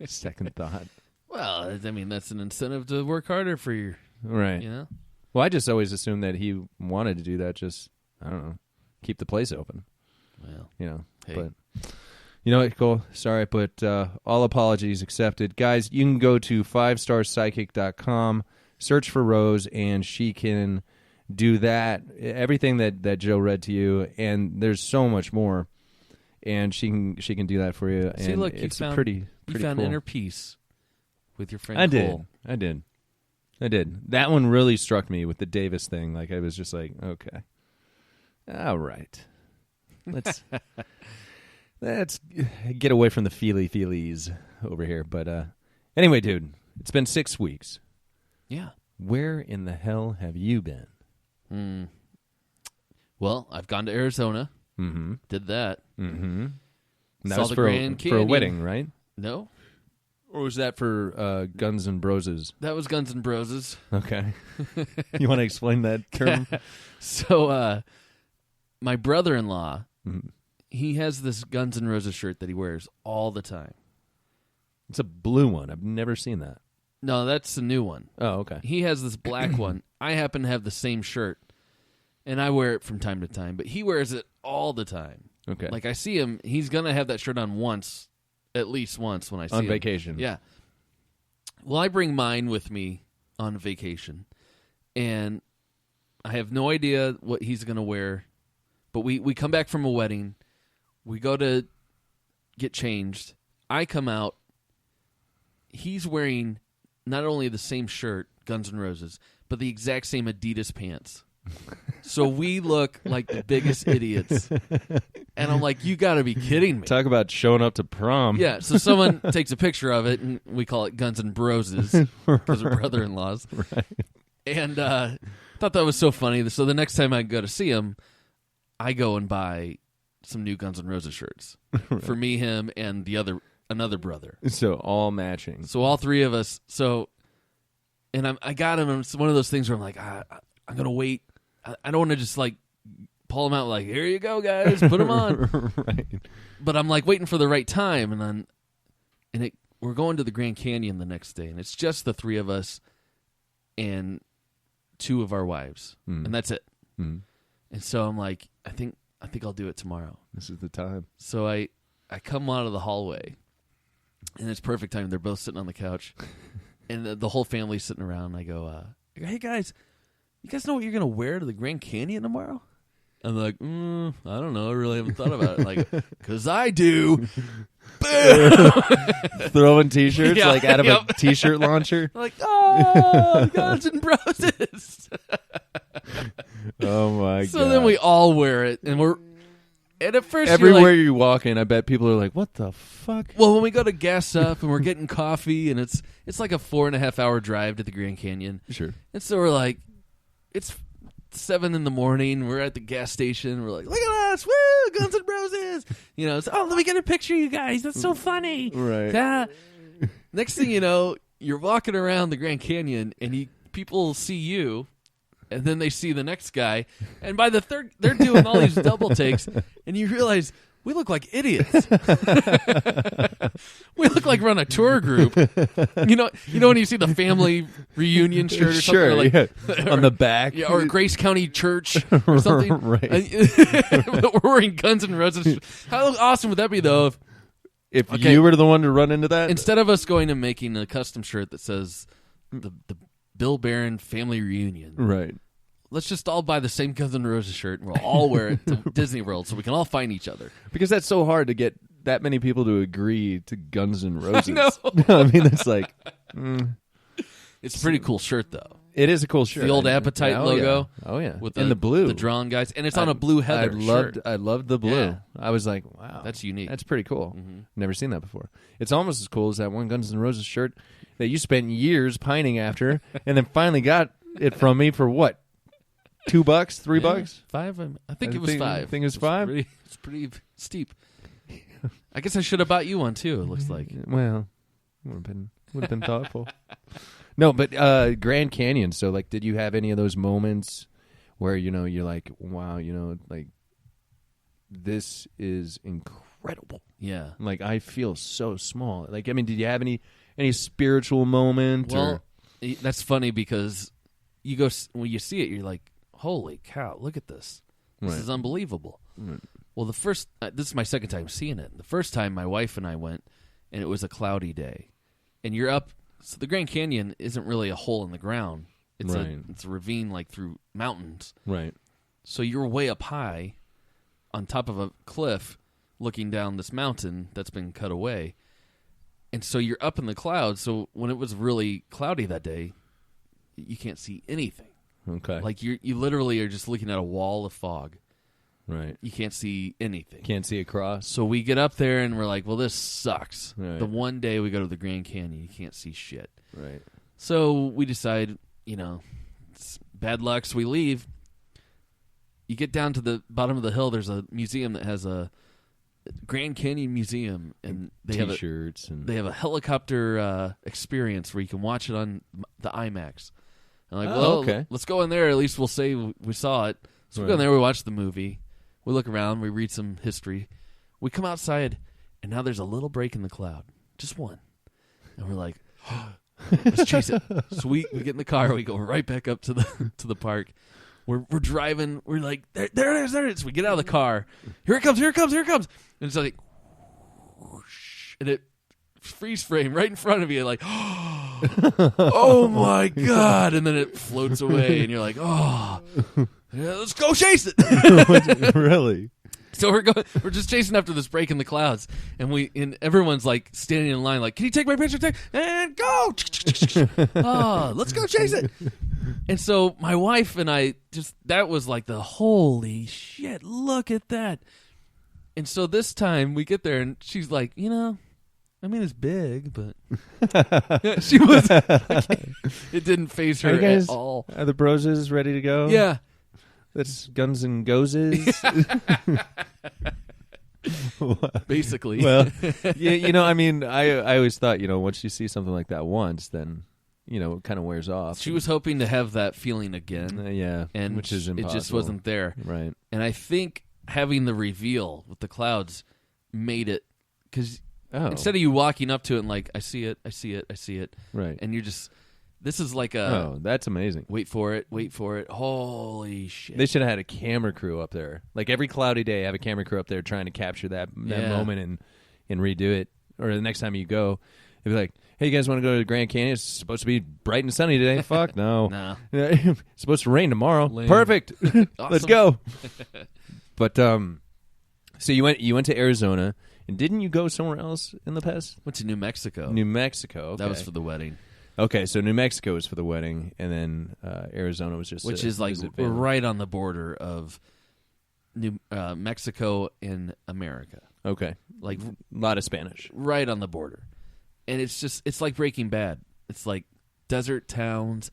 second thought. Well, I mean, that's an incentive to work harder for you. Right. You know? Well, I just always assumed that he wanted to do that. Just, I don't know, keep the place open. Well, Hey. But you know what, Cole? Sorry, but all apologies accepted. Guys, you can go to 5starpsychic.com, search for Rose, and she can do that. Everything that Joe read to you, and there's so much more. And she can do that for you. And see, look, it's you found pretty found cool. inner peace with your friend Cole. I did. That one really struck me with the Davis thing. Like, I was just like, okay. All right. Let's get away from the feelies over here. But anyway, dude, it's been 6 weeks. Yeah. Where in the hell have you been? Well, I've gone to Arizona. Mm-hmm. Did that. Mm-hmm. And that Saw was the for Grand a Canyon. wedding, right? No. Or was that for Guns N' Broses? That was Guns N' Broses. Okay. You want to explain that term? So, my brother-in-law, Mm-hmm. he has this Guns N' Roses shirt that he wears all the time. It's a blue one. I've never seen that. No, that's the new one. Oh, okay. He has this black one. I happen to have the same shirt, and I wear it from time to time, but he wears it all the time. Okay. Like, I see him, he's going to have that shirt on once, at least once when I see him. On vacation. Yeah. Well, I bring mine with me on vacation, and I have no idea what he's going to wear, but we come back from a wedding. We go to get changed. I come out. He's wearing not only the same shirt, Guns N' Roses, but the exact same Adidas pants. So we look like the biggest idiots. And I'm like, you got to be kidding me. Talk about showing up to prom. Yeah, so someone takes a picture of it, and we call it Guns N' Broses because we're brother-in-laws. Right. And thought that was so funny. So the next time I go to see him, I go and buy some new Guns N' Roses shirts for me, him, and another brother. So all matching. So all three of us. So, and I got him, and it's one of those things where I'm like, I'm going to wait. I don't want to just like pull them out like, here you go, guys, put them on. Right. But I'm like waiting for the right time, we're going to the Grand Canyon the next day, and it's just the three of us and two of our wives, and that's it. Mm. And so I'm like, I think I'll do it tomorrow. This is the time. So I come out of the hallway, and it's perfect time. They're both sitting on the couch, and the whole family's sitting around. I go, hey guys, you guys know what you're gonna wear to the Grand Canyon tomorrow? I'm like, I don't know. I really haven't thought about it. Like, because I do. Throwing T-shirts like out of a T-shirt launcher. Like, oh, Guns N' Roses. Oh my god! So then we all wear it, and at first everywhere you walk in, I bet people are like, "What the fuck?" Well, when we go to gas up and we're getting coffee, and it's like a 4.5 hour drive to the Grand Canyon. Sure. And so we're like, it's 7 a.m. We're at the gas station. We're like, look at us, woo, Guns N' Roses. It's, let me get a picture of you guys. That's so funny. Right. Next thing you know, you're walking around the Grand Canyon, and people see you, and then they see the next guy, and by the third, they're doing all these double takes, and you realize we look like idiots. We look like we're on a tour group. You know when you see the family reunion shirt or something, sure, like, on the back, or Grace County Church or something, right? We're wearing Guns N' Roses. How awesome would that be, though? If you were the one to run into that, instead of us going and making a custom shirt that says the Bill Barron family reunion, right? Let's just all buy the same Guns N' Roses shirt, and we'll all wear it to Disney World so we can all find each other. Because that's so hard to get that many people to agree to Guns N' Roses. I know. I mean, it's like... It's a pretty cool shirt, though. It is a cool shirt. The old Appetite logo. Yeah. Oh, yeah. With the blue. The drawn guys. And it's on a blue heather shirt. I loved the blue. Yeah. I was like, wow. That's unique. That's pretty cool. Mm-hmm. Never seen that before. It's almost as cool as that one Guns N' Roses shirt that you spent years pining after and then finally got it from me for what? $2, $3? $5? I think it was $5. I think it was $5? It's pretty steep. I guess I should have bought you one, too, it looks like. Well, would have been thoughtful. No, but Grand Canyon, so, like, did you have any of those moments where, you're like, wow, like, this is incredible. Yeah. Like, I feel so small. Like, I mean, did you have any spiritual moment? Well, that's funny because you go when you see it, you're like, holy cow, look at this. This is unbelievable. Right. Well, this is my second time seeing it. The first time my wife and I went, and it was a cloudy day. And you're up, so the Grand Canyon isn't really a hole in the ground. It's a ravine like through mountains. Right. So you're way up high on top of a cliff looking down this mountain that's been cut away. And so you're up in the clouds. So when it was really cloudy that day, you can't see anything. Okay. Like you literally are just looking at a wall of fog. Right. You can't see anything. Can't see across. So we get up there and we're like, well, this sucks. Right. The one day we go to the Grand Canyon, you can't see shit. Right. So we decide, it's bad luck, so we leave. You get down to the bottom of the hill, there's a museum that has a Grand Canyon Museum, and they T-shirts they have a helicopter experience where you can watch it on the IMAX. I'm like, okay. Let's go in there. At least we'll say we saw it. So we go in there, we watch the movie, we look around, we read some history. We come outside, and now there's a little break in the cloud. Just one. And we're like, let's chase it. So we get in the car, we go right back up to the park. We're driving, we're like, there it is. So we get out of the car. Here it comes. And it's like, whoosh, and it freeze frame right in front of you, like, oh my God. And then it floats away, and you're like, oh. Yeah, let's go chase it. Really? So we're just chasing after this break in the clouds, and everyone's like standing in line, like, can you take my picture? And go! Oh, let's go chase it. And so my wife and I that was like the holy shit, look at that. And so this time we get there, and she's like, I mean, it's big, but yeah, she was. It didn't faze her at all. Are the broses ready to go? Yeah. That's Guns and Gozes. Basically. Well, yeah, I mean, I always thought, once you see something like that once, then, it kind of wears off. She was hoping to have that feeling again. Yeah, and which is impossible. It just wasn't there. Right. And I think having the reveal with the clouds made it, because instead of you walking up to it and like, I see it. Right. And you're just... This is like that's amazing. Wait for it. Holy shit. They should have had a camera crew up there. Like every cloudy day, have a camera crew up there trying to capture that moment and redo it. Or the next time you go, they'd be like, hey, you guys want to go to the Grand Canyon? It's supposed to be bright and sunny today. Fuck, no. No. It's supposed to rain tomorrow. Lame. Perfect. Let's go. But so you went to Arizona, and didn't you go somewhere else in the past? Went to New Mexico. New Mexico. Okay. That was for the wedding. Okay, so New Mexico was for the wedding, and then Arizona was just which is like we're right on the border of New Mexico and America. Okay, like a lot of Spanish, right on the border, and it's like Breaking Bad. It's like desert towns.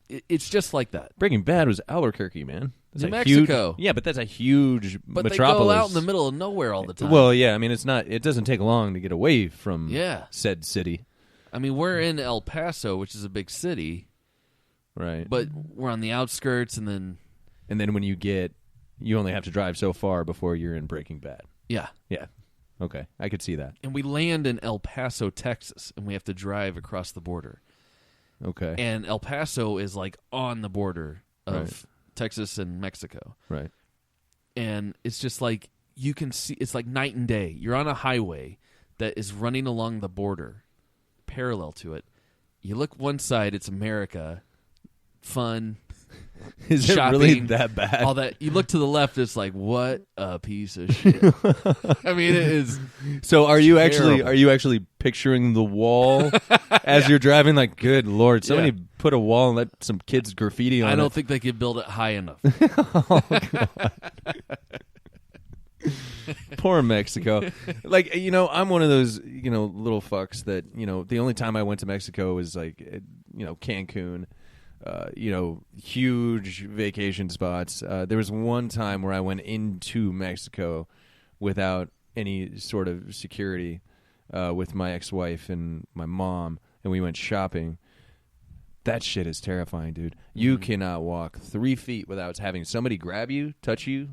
It's just like that. Breaking Bad was Albuquerque, man. That's New Mexico. Yeah, but that's a huge but metropolis. They go out in the middle of nowhere all the time. Well, yeah, I mean it doesn't take long to get away from said city. I mean, we're in El Paso, which is a big city, right? But we're on the outskirts, and then when you only have to drive so far before you're in Breaking Bad. Yeah. Okay, I could see that. And we land in El Paso, Texas, and we have to drive across the border. Okay. And El Paso is like on the border of Texas and Mexico. Right. And it's just like you can see, it's like night and day. You're on a highway that is running along the border. Parallel to it, you look one side, it's America, fun, is shopping, it really that bad? all that. You look to the left, it's like, what a piece of shit. I mean, it is. So are you actually picturing the wall as you're driving? Like, good Lord, somebody put a wall and let some kids graffiti on it. I don't think they could build it high enough. Oh, God. Poor Mexico. Like, I'm one of those, little fucks that, the only time I went to Mexico was like, Cancun, huge vacation spots. There was one time where I went into Mexico without any sort of security with my ex-wife and my mom, and we went shopping. That shit is terrifying, dude. You cannot walk 3 feet without having somebody grab you, touch you,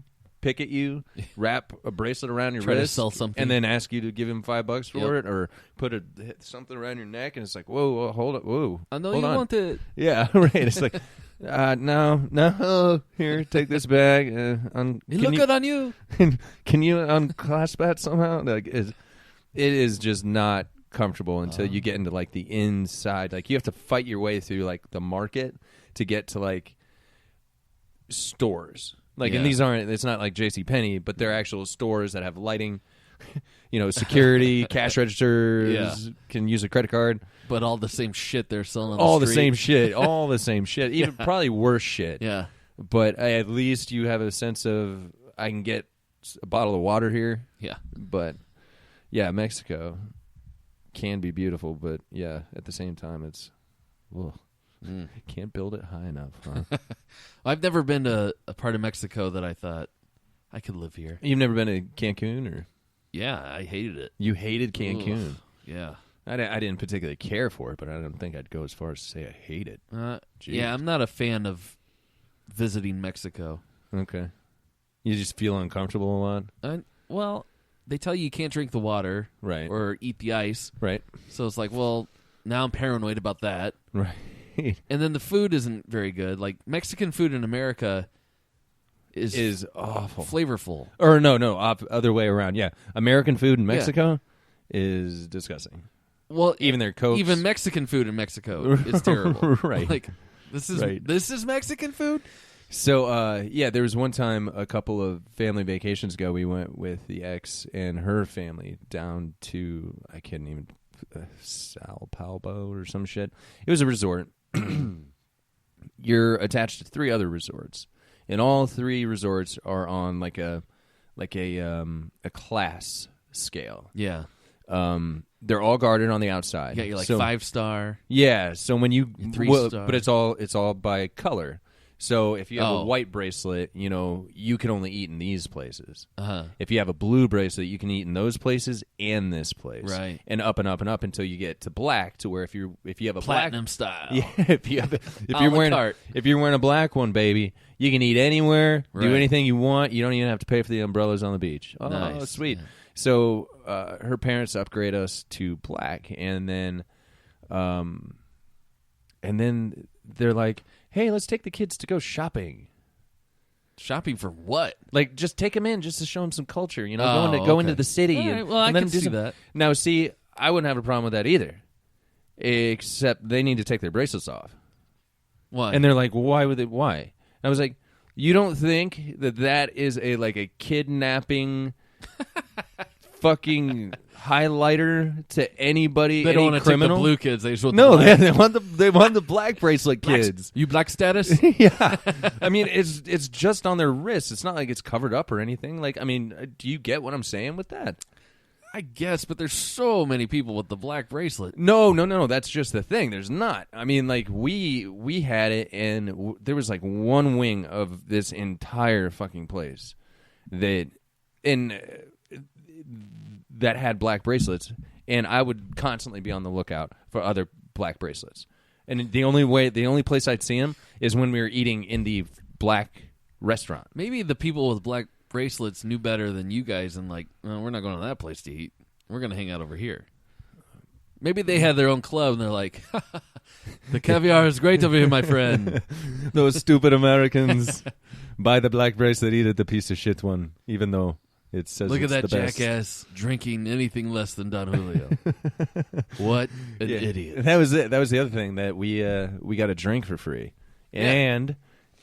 pick at you, wrap a bracelet around your Try to wrist, sell something. and then ask you to give him $5 for Yep. it, or put something around your neck, and it's like, whoa, hold it, whoa. I know hold you on. want it. Yeah, right. It's like, no, here, take this bag. It look good on you. Can you unclasp that somehow? Like, it is just not comfortable until you get into like the inside. Like, you have to fight your way through like the market to get to like stores. Like, and these aren't. It's not like JCPenney, but they're actual stores that have lighting. Security, cash registers, can use a credit card. But all the same shit they're selling on All the the street. same shit. All the same shit. Even probably worse shit. Yeah. But at least you have a sense of, I can get a bottle of water here. Yeah. But, yeah, Mexico can be beautiful, but, yeah, at the same time, it's, can't build it high enough, huh? I've never been to a part of Mexico that I thought I could live here. You've never been to Cancun? Or Yeah, I hated it. you hated Cancun? Ugh. Yeah. I didn't particularly care for it, but I don't think I'd go as far as to say I hate it. Yeah, I'm not a fan of visiting Mexico. Okay. You just feel uncomfortable a lot? Well, they tell you can't drink the water Right. or eat the ice. Right. So it's like, well, now I'm paranoid about that. Right. And then the food isn't very good. Like, Mexican food in America is awful. flavorful. Or no, other way around. Yeah. American food in Mexico is disgusting. Well, Even their Cokes. even Mexican food in Mexico is terrible. Right. Like, this is Mexican food? So, there was one time a couple of family vacations ago, we went with the ex and her family down to, I can't even, Sao Paulo or some shit. It was a resort. You're attached to 3 other resorts, and all 3 resorts are on like a class scale. Yeah. They're all guarded on the outside. You got your 5-star. Yeah, so when you 3-star. but it's all by color. So if you have a white bracelet, you can only eat in these places. Uh-huh. If you have a blue bracelet, you can eat in those places and this place. Right. And up and up and up until you get to black, to where if you have a Platinum black style. yeah, if A you're la wearing carte. if you're wearing a black one, baby, you can eat anywhere, do Right. anything you want. You don't even have to pay for the umbrellas on the beach. Oh, Nice. sweet. Yeah. So her parents upgrade us to black, and then they're like, "Hey, let's take the kids to go shopping." Shopping for what? Like, just take them in, just to show them some culture. Oh, go into okay. the city. All and, right, well, I and let can them do see some- that. Now, see, I wouldn't have a problem with that either, except they need to take their bracelets off. What? And they're like, "Why would they? Why?" And I was like, "You don't think that is a kidnapping, fucking highlighter to anybody? they don't any want to take the criminal? blue kids. They just want No, the they want the black bracelet kids. You black status? Yeah, I mean, it's just on their wrists. It's not like it's covered up or anything. Like, I mean, do you get what I'm saying with that? I guess, but there's so many people with the black bracelet. No. That's just the thing. There's not. I mean, like, we had it, and there was like one wing of this entire fucking place that had black bracelets, and I would constantly be on the lookout for other black bracelets. And the only place I'd see them is when we were eating in the black restaurant. Maybe the people with black bracelets knew better than you guys, and like, oh, we're not going to that place to eat. We're going to hang out over here. Maybe they had their own club, and they're like, the caviar is great over here, my friend. Those stupid Americans buy the black bracelet, eat it, the piece of shit one, even though it says Look at it's that the best. jackass drinking anything less than Don Julio. What an idiot. That was it. That was the other thing, that we got a drink for free, and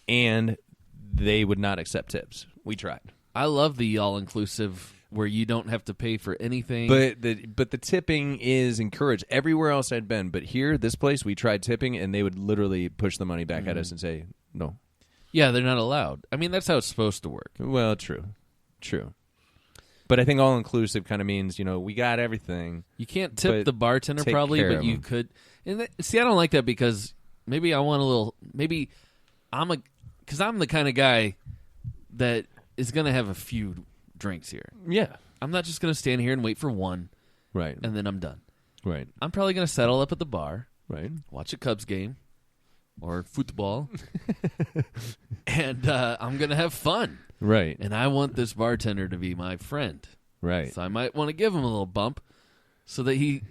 they would not accept tips. We tried, I love the all-inclusive where you don't have to pay for anything. but the tipping is encouraged everywhere else I'd been. But here, this place, we tried tipping, and they would literally push the money back at us and say no. Yeah, they're not allowed. I mean, that's how it's supposed to work. Well, true. But I think all inclusive kind of means, we got everything. You can't tip But the bartender take probably, care but of you them. could. And see, I don't like that because maybe I want a little. Maybe because I'm the kind of guy that is going to have a few drinks here. Yeah. I'm not just going to stand here and wait for one Right. and then I'm done. Right. I'm probably going to settle up at the bar, Right. watch a Cubs game, or football, and I'm going to have fun. Right. And I want this bartender to be my friend. Right. So I might want to give him a little bump so that he